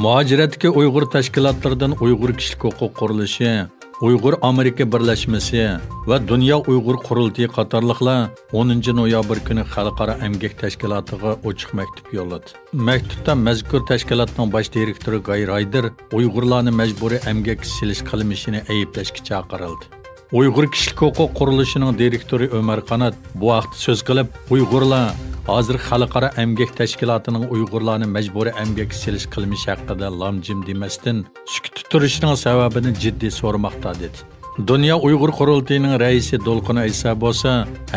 Muhaciratdagi Uyg'ur tashkilotlaridan Uyg'ur kishilik huquq qurilishi, Uyg'ur Amerika birlashmasi va Dunyo Uyg'ur qurultiyi qatorliqlar 10 noyabr kuni Xalqaro emgak tashkilotiga ochiq maktub yo'lladi. Maktubda mazkur tashkilotning bosh direktori Gayr Haydir Uyg'urlarni majburiy emgak silish qilmishini ayblashga chaqirildi. Uyg'ur kishilik huquq qurilishining direktori Ömer Qanat bu vaqtda so'z qilib, Uyg'urlar hozir xalqaro emgak tashkilotining Uyg'urlarni majburiy emgak silish qilmishi haqida lamjim demasdan sukut turishining sababini jiddiy so'ramoqda dedi. Dunyo Uyg'ur qurultiyining raisi Dolqin Aysa bo'lsa,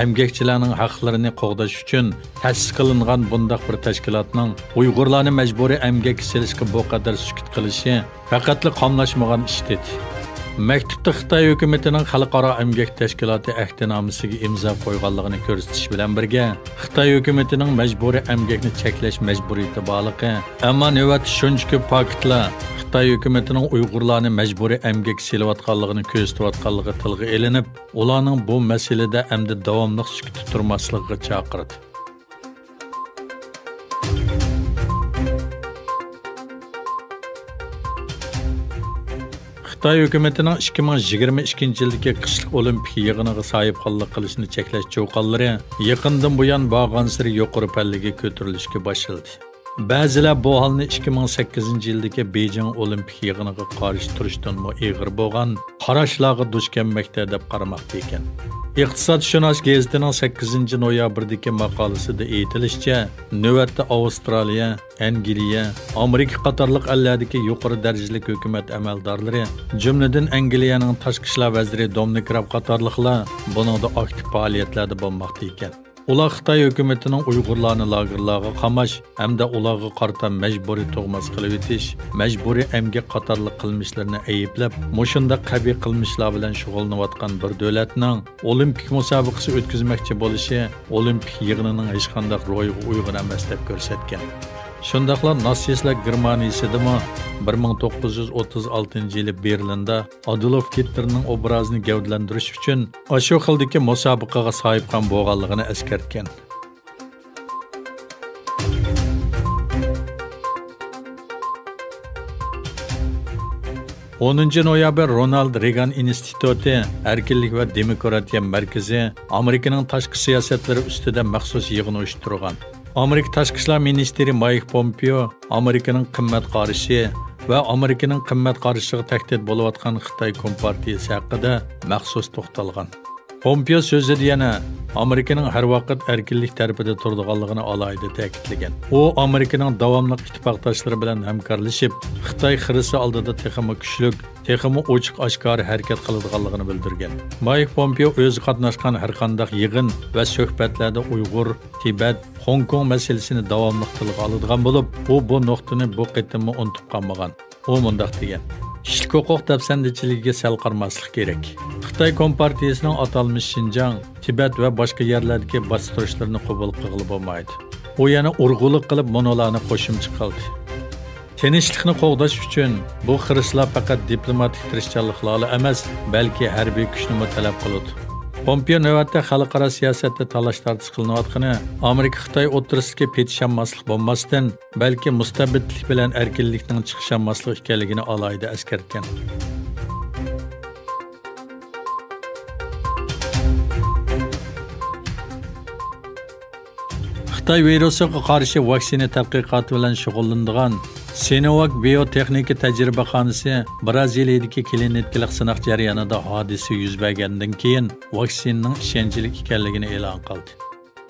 emgakchilarning haqlarini qo'g'dash uchun ta'sis qilingan bundaq bir tashkilotning Uyg'urlarni majburiy emgak silishga bu qadar sukut qilishi faqatli qonlashmagan ish dedi. Maktubda Xitoy hukumatining xalqaro emgak tashkiloti ahdnomasiga imzo qo'yganligini ko'rsatish bilan birga Xitoy hukumatining majburiy emgakni cheklash majburiyati borligi, ammo navbat shuncha ko'p faktlar Xitoy hukumatining Uyg'urlarni majburiy emgak silayotganligini ko'rsatayotganligi tilga ilinib, ularning bu masalada hamda davomli sukut turmasligiga chaqirdi. Xitoy hukumatining 2022 yildagi qishliq olimpik yig'iniga sahibxonlik qilishni cheklash cho'qonlari yaqindan buyon borgan-sari yuqori pallaga ko'tarilishga boshladi. Ba'zilar bu holni 2008 yildagi Beijing olimpik yig'iniga qarshi turishdan ig'ir bo'lgan qarashlarga duch kelmoqda deb qaramoqda ekan. Iqtisodshunos gazetining 8 noyabrdagi maqolasida aytilishicha, navbatda Avstraliya, Angliya, Amerika qatorliq ellardagi yuqori darajali hukumat amaldorlari, jumladan Angliyaning tashqi ishlar vaziri Dominic Raab qatorliqlar buningda aktiv faoliyatlarda bo'lmoqda ekan. Ular Xitoy hukumatining Uyg'urlarni lagerlarga qamash hamda ularga qarata majburiy tug'mas qilib etish, majburiy emgak qatorliq qilmishlarini ayblab, mushunda qabiy qilmishlar bilan shug'ullanayotgan bir davlatning olimpik musobaqasi o'tkazmoqchi bo'lishi olimpik yig'inining hech qanday ro'yiga uyg'un emas deb ko'rsatgan. Shundaqla natsistlar Germaniyasidami 1936 yili Berlinda Adolf Hitlerning obrazini gavdalantirish uchun shu xildagi musobaqaga sahibxon bo'lganligini eskartgan. Noyabr Ronald Reagan instituti erkinlik va demokratiya markazi Amerikaning tashqi siyosatlari ustida maxsus yig'in uyushtirgan. Amerika Tashqi ishlar ministri Mike Pompeo Amerikaning qimmat qarishi va Amerikaning qimmat qarishiga tahdid bo'layotgan Xitoy Kompartiyasi haqida maxsus to'xtalgan. Pompeo so'zida yana Amerikaning har vaqt erkinlik tarafida turadiganligini alohida ta'kidlagan. U Amerikaning davomli ittifoqdoshlari bilan hamkorlashib, Xitoy xirisi oldida texnik kuchlik, texnik ochiq-oshkor harakat qiladiganligini bildirgan. Mike Pompeo o'zi qatnashgan har qanday yig'in va suhbatlarda Uyg'ur, Tibet, Hong Kong masalasini davomli tilga oladigan bo'lib, u bu nuqtani bu qitimni unutib qolmagan. U mundaq degan: Kishilik huquq dafsandichiligiga sal qarmaslik kerak. Xitoy Kompartiyasining atalmish Xinjiang, Tibet va boshqa yerlardagi bostirishlarni qabul qilib bo'lmaydi. U yana urg'ulik qilib monolarni qo'shimcha qildi. Tinchlikni qo'g'dash uchun bu xiristlar faqat diplomatik tirishchanliklarla emas, balki harbiy kuchni talab qiladi. Pompeo navbatda xalqaro siyosatda talash-tartish qilinayotgani Amerika-Xitoy o'rtasidagi petishlanmaslik bo'lmasdan, balki mustabidlik bilan erkinlikning chiqishanmaslik ekanligini alohida eskartgan. Xitoy virusiga qarshi vaksina tadqiqoti bilan shug'ullanadigan Sinovac biotexnika tajribaxonasi Braziliyadagi klinikalik sinaq jarayonida hodisa yuz bergandan keyin vaksinaning ishonchli ekanligini e'lon qildi.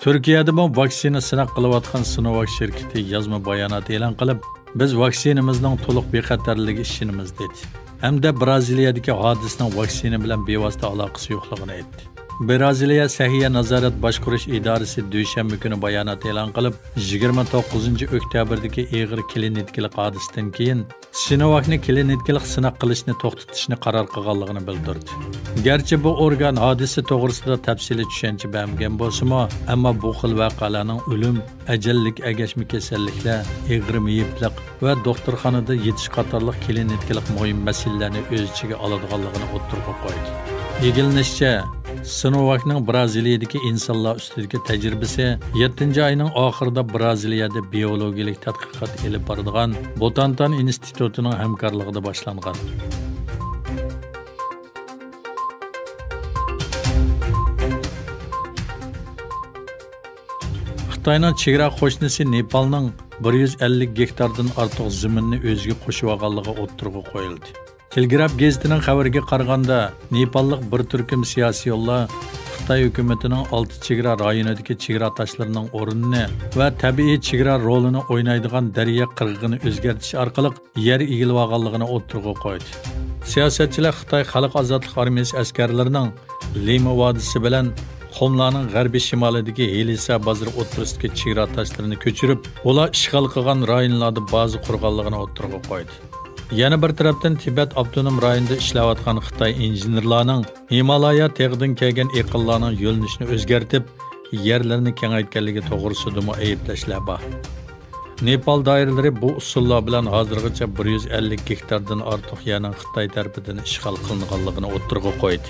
Turkiyada bu vaksina sinaq qilayotgan Sinovac shirkati yozma bayonot e'lon qilib, biz vaksinamizning to'liq bexatarligiga ishonamiz dedi. Hamda Braziliyadagi hodisaning vaksina bilan bevosita aloqasi yo'qligini aytdi. Braziliya Sahiya nazorat boshqarish idorasi dushanba kuni bayonot e'lon qilib, 29 oktyabrdagi og'ir klinikalik hodisadan keyin Sinovacni klinikalik sinaq qilishni to'xtatishni qaror qilganligini bildirdi. Garchi bu organ hodisa to'g'risida tafsiliy tushuncha bermagan bo'lsa-mu, ammo bu xil voqealarning o'lim, ajallik agashma kasalliklar, og'ir miyiblik va doktorxonada yetish qatorliq klinikalik muhim masalalarni o'z ichiga oladiganligini o'ttirib qo'ydi. Yegilishicha, Sinovac'ning Braziliyadagi insonlar ustidagi tajribasi 7-oyning oxirida Braziliyada biologiyalik tadqiqot olib boradigan Butantan institutining hamkorligida boshlangan. Xitoyning chegara qo'shnisi Nepalning 150 gektardan ortiq zaminni o'ziga qo'shib olganligi o'ttirg'i qo'yildi. Telegraf gazetining xabariga qaraganda, Nepallik bir turkum siyosiyonlar Xitoy hukumatining 6 chegara rayonidagi chegara tashlarining o'rnini va tabiiy chegara rolini o'ynaydigan daryo qirg'ini o'zgartirish orqali yer egilib olganligini o'ttirg'i qo'ydi. Siyosatchilar Xitoy Xalq ozodlik armiyasi askarlarining Lima vodiysi bilan Xomlarning g'arbiy shimolidagi Helisa bozori o'tirisidagi chegara tashlarini ko'chirib, ular ishg'ol qilgan rayonlarda baza qurganligini o'ttirg'i qo'ydi. Yana bir tarafdan Tibet avtonom rayonida ishlayotgan Xitoy injenerlarning Himalaya tog'idan kelgan eqinlarning yo'linishini o'zgartib, yerlarni kengaytganligi to'g'risida ayblashlar bor. Nepal doiralari bu usullar bilan hozirgacha 150 gektardan ortiq yerning Xitoy tarafidan ishg'ol qilinganligini o'ttirg'i qo'ydi.